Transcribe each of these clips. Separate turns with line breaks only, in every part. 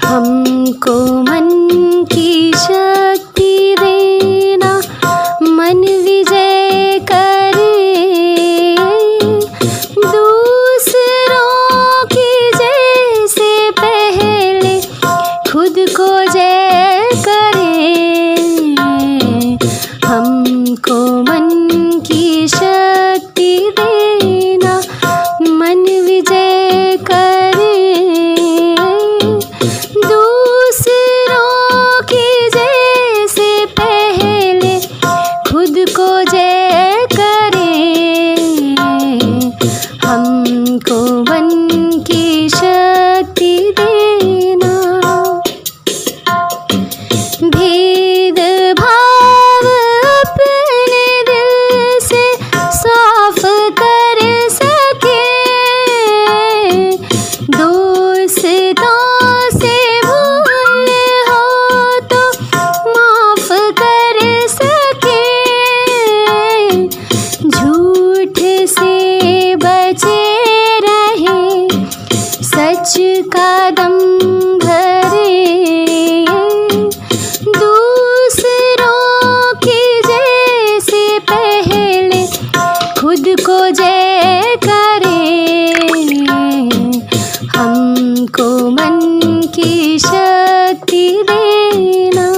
हमको मन की शक्ति देना, मन विजय करे, दूसरों की जैसे पहले खुद को जय करे। हमको मन की शक्ति देना, मन विजय करे, दूसरों की जैसे पहले खुद को जय करे। हमको मन की शक्ति देना, भेद भाव अपने दिल से साफ कर सके, दोस्तों से भूल हो तो माफ कर सके, झूठ से बचे रहे, सच का दम भरे, दूसरों की जैसे पहले खुद को जय करे। हमको मन की शक्ति देना,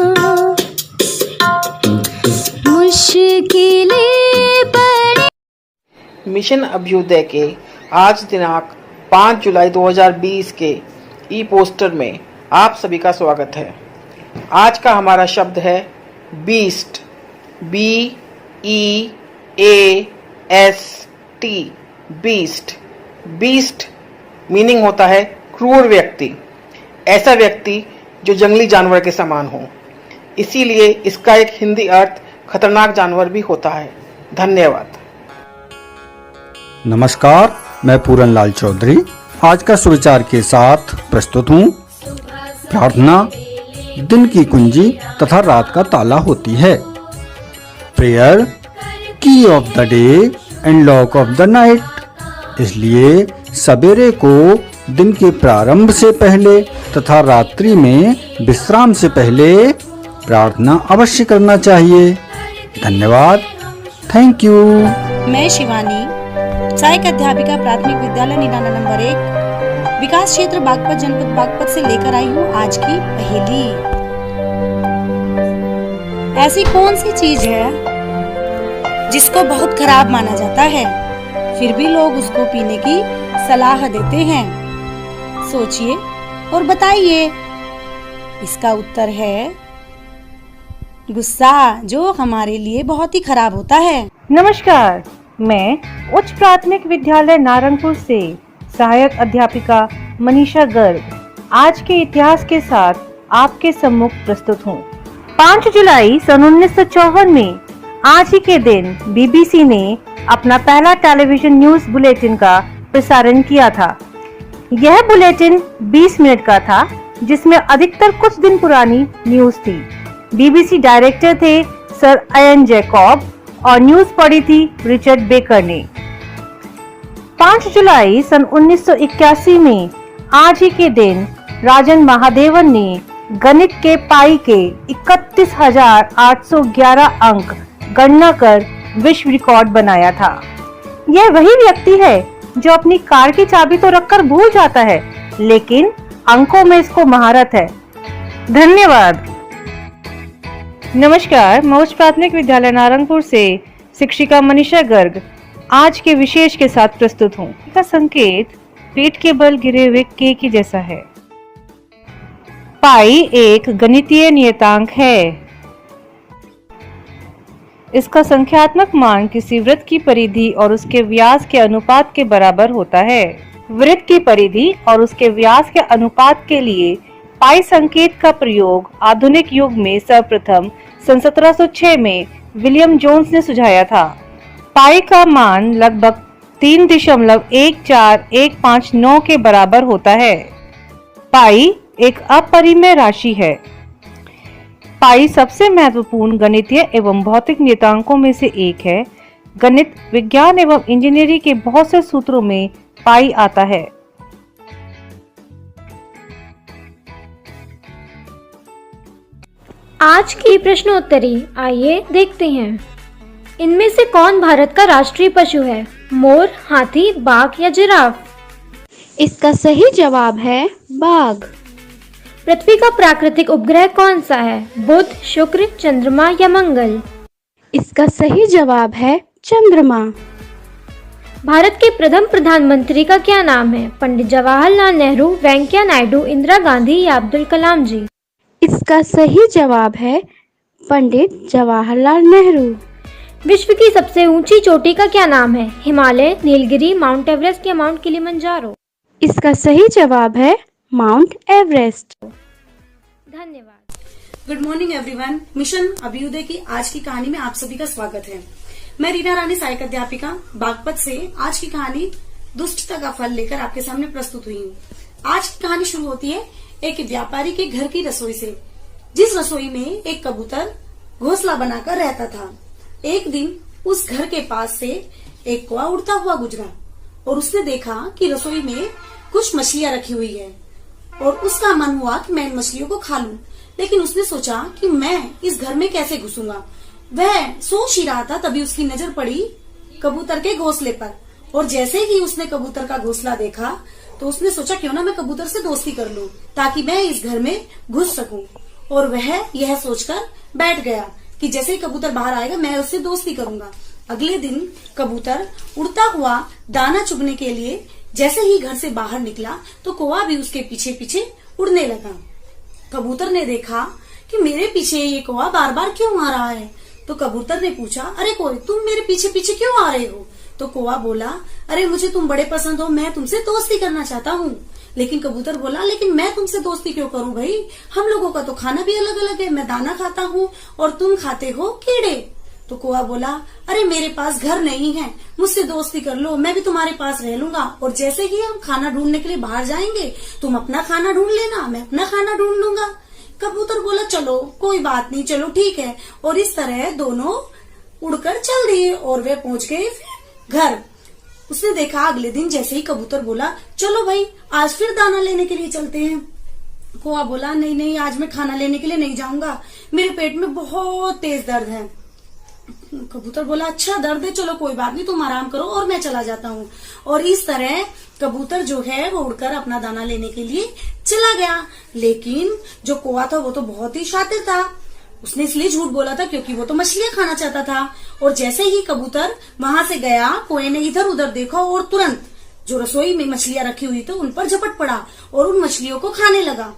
मुश्किलें पड़े।
मिशन अभ्युदय के आज दिनांक 5 जुलाई 2020 के ई पोस्टर में आप सभी का स्वागत है। आज का हमारा शब्द है beast, BEAST, beast. Beast meaning होता है क्रूर व्यक्ति, ऐसा व्यक्ति जो जंगली जानवर के समान हो। इसीलिए इसका एक हिंदी अर्थ खतरनाक जानवर भी होता है। धन्यवाद।
नमस्कार, मैं पूरन लाल चौधरी आज का सुविचार के साथ प्रस्तुत हूँ। प्रार्थना दिन की कुंजी तथा रात का ताला होती है। प्रेयर की of the day and lock of the night. इसलिए सवेरे को दिन के प्रारंभ से पहले तथा रात्रि में विश्राम से पहले प्रार्थना अवश्य करना चाहिए। धन्यवाद। Thank you.
मैं शिवानी, सहायक अध्यापिका प्राथमिक विद्यालय नीलाना नंबर 1, विकास क्षेत्र बागपत, जनपद बागपत से लेकर आई हूँ आज की पहेली। ऐसी कौन सी चीज है जिसको बहुत खराब माना जाता है, फिर भी लोग उसको पीने की सलाह देते हैं? सोचिए और बताइए। इसका उत्तर है गुस्सा, जो हमारे लिए बहुत ही खराब होता है।
नमस्कार, मैं उच्च प्राथमिक विद्यालय नारंगपुर से सहायक अध्यापिका मनीषा गर्ग आज के इतिहास के साथ आपके सम्मुख प्रस्तुत हूँ। 5 जुलाई सन 1954 में आज ही के दिन बीबीसी ने अपना पहला टेलीविजन न्यूज बुलेटिन का प्रसारण किया था। यह बुलेटिन 20 मिनट का था, जिसमें अधिकतर कुछ दिन पुरानी न्यूज थी। बीबीसी डायरेक्टर थे सर आयन जैकब और न्यूज पढ़ी थी रिचर्ड बेकर ने। 5 जुलाई सन 1981 में आज ही के दिन राजन महादेवन ने गणित के पाई के 31,811 अंक गणना कर विश्व रिकॉर्ड बनाया था। यह वही व्यक्ति है जो अपनी कार की चाबी तो रखकर भूल जाता है, लेकिन अंकों में इसको महारत है। धन्यवाद। नमस्कार, मैं उच्च प्राथमिक विद्यालय नारंगपुर से शिक्षिका मनीषा गर्ग आज के विशेष के साथ प्रस्तुत हूँ। इसका संकेत पेट के बल गिरे हुए के की जैसा है। पाई एक गणितीय नियतांक है। इसका संख्यात्मक मान किसी वृत्त की परिधि और उसके व्यास के अनुपात के बराबर होता है। वृत्त की परिधि और उसके व्यास के अनुपात के लिए पाई संकेत का प्रयोग आधुनिक युग में सर्वप्रथम सन 1706 में विलियम जोन्स ने सुझाया था। पाई का मान लगभग 3.14159 के बराबर होता है। पाई एक अपरिमेय राशि है। पाई सबसे महत्वपूर्ण गणितीय एवं भौतिक नियतांकों में से एक है। गणित, विज्ञान एवं इंजीनियरिंग के बहुत से सूत्रों में पाई आता है।
आज की प्रश्नोत्तरी आइए देखते हैं। इनमें से कौन भारत का राष्ट्रीय पशु है? मोर, हाथी, बाघ या जिराफ?
इसका सही जवाब है बाघ।
पृथ्वी का प्राकृतिक उपग्रह कौन सा है? बुध, शुक्र, चंद्रमा या मंगल?
इसका सही जवाब है चंद्रमा।
भारत के प्रथम प्रधानमंत्री का क्या नाम है? पंडित जवाहरलाल नेहरू, वेंकैया नायडू, इंदिरा गांधी या अब्दुल कलाम जी?
इसका सही जवाब है पंडित जवाहरलाल नेहरू।
विश्व की सबसे ऊंची चोटी का क्या नाम है? हिमालय, नीलगिरी, माउंट एवरेस्ट या माउंट किलिमंजारो?
इसका सही जवाब है माउंट एवरेस्ट।
धन्यवाद।
Good morning everyone. Mission Abhyudaya की आज की कहानी में आप सभी का स्वागत है। मैं रीना रानी, सहायक अध्यापिका, बागपत से आज की कहानी दुष्टता का फल लेकर आपके सामने प्रस्तुत हुई हूँ। आज की कहानी शुरू होती है एक व्यापारी के घर की रसोई से, जिस रसोई में एक कबूतर घोंसला बनाकर रहता था। एक दिन उस घर के पास से एक कौवा उड़ता हुआ गुजरा और उसने देखा कि रसोई में कुछ मछलियां रखी हुई है और उसका मन हुआ कि मैं इन मछलियों को खा लूं। लेकिन उसने सोचा कि मैं इस घर में कैसे घुसूंगा। वह सोच ही रहा था, तभी उसकी नजर पड़ी कबूतर के घोंसले पर और जैसे ही उसने कबूतर का घोंसला देखा तो उसने सोचा क्यों ना मैं कबूतर से दोस्ती कर लूं ताकि मैं इस घर में घुस सकूं। और वह यह सोचकर बैठ गया कि जैसे ही कबूतर बाहर आएगा मैं उससे दोस्ती करूंगा। अगले दिन कबूतर उड़ता हुआ दाना चुगने के लिए जैसे ही घर से बाहर निकला तो कौवा भी उसके पीछे पीछे उड़ने लगा। कबूतर ने देखा कि मेरे पीछे ये कौवा बार बार क्यों आ रहा है, तो कबूतर ने पूछा, अरे कोई तुम मेरे पीछे पीछे क्यों आ रहे हो? तो कौवा बोला, अरे मुझे तुम बड़े पसंद हो, मैं तुमसे दोस्ती करना चाहता हूँ। लेकिन कबूतर बोला, लेकिन मैं तुमसे दोस्ती क्यों करूं भाई, हम लोगों का तो खाना भी अलग अलग है, मैं दाना खाता हूँ और तुम खाते हो कीड़े। तो कौवा बोला, अरे मेरे पास घर नहीं है, मुझसे दोस्ती कर लो, मैं भी तुम्हारे पास रह लूंगा और जैसे ही हम खाना ढूंढने के लिए बाहर जाएंगे तुम अपना खाना ढूंढ लेना, मैं अपना खाना ढूंढ लूंगा। कबूतर बोला, चलो कोई बात नहीं, चलो ठीक है। और इस तरह दोनों उड़कर चल दिए और वे पहुंच गए घर। उसने देखा अगले दिन जैसे ही कबूतर बोला, चलो भाई आज फिर दाना लेने के लिए चलते हैं। कौवा बोला, नहीं नहीं, आज मैं खाना लेने के लिए नहीं जाऊंगा, मेरे पेट में बहुत तेज दर्द है। कबूतर बोला, अच्छा दर्द है, चलो कोई बात नहीं, तुम आराम करो और मैं चला जाता हूँ। और इस तरह कबूतर जो है वो उड़कर अपना दाना लेने के लिए चला गया। लेकिन जो कौवा था वो तो बहुत ही शातिर था, उसने इसलिए झूठ बोला था क्योंकि वो तो मछलियां खाना चाहता था। और जैसे ही कबूतर वहां से गया, कौवे ने इधर उधर देखा और तुरंत जो रसोई में मछलियां रखी हुई थी उन पर झपट पड़ा और उन मछलियों को खाने लगा।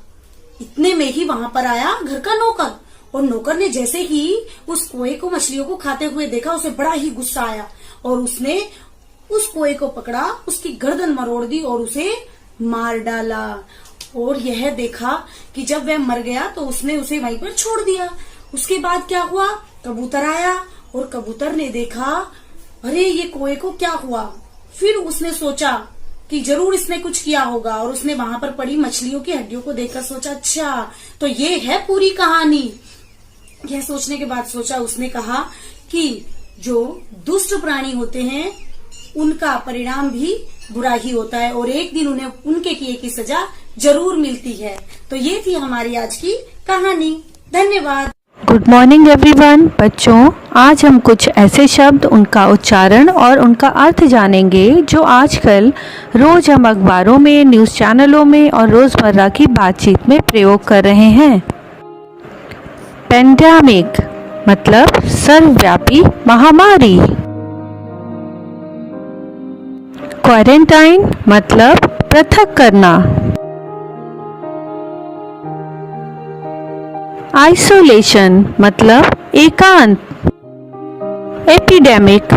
इतने में ही वहां पर आया घर का नौकर और नौकर ने जैसे ही उस कौवे को मछलियों को खाते हुए देखा उसे बड़ा ही गुस्सा आया और उसने उस कौवे को पकड़ा, उसकी गर्दन मरोड़ दी और उसे मार डाला। और यह देखा कि जब वह मर गया तो उसने उसे वहीं पर छोड़ दिया। उसके बाद क्या हुआ, कबूतर आया और कबूतर ने देखा, अरे ये कौवे को क्या हुआ। फिर उसने सोचा कि जरूर इसने कुछ किया होगा और उसने वहां पर पड़ी मछलियों की हड्डियों को देखकर सोचा, अच्छा तो ये है पूरी कहानी। यह सोचने के बाद सोचा, उसने कहा कि जो दुष्ट प्राणी होते हैं उनका परिणाम भी बुरा ही होता है और एक दिन उन्हें उनके किए की सजा जरूर मिलती है। तो ये थी हमारी आज की कहानी। धन्यवाद।
Good morning everyone. बच्चों, आज हम कुछ ऐसे शब्द, उनका उच्चारण और उनका अर्थ जानेंगे जो आजकल रोज हम अखबारों में, न्यूज़ चैनलों में और रोजमर्रा की बातचीत में प्रयोग कर रहे हैं। पेंडेमिक मतलब सर्वव्यापी महामारी। क्वारंटाइन मतलब पृथक करना। आइसोलेशन मतलब एकांत। एपिडेमिक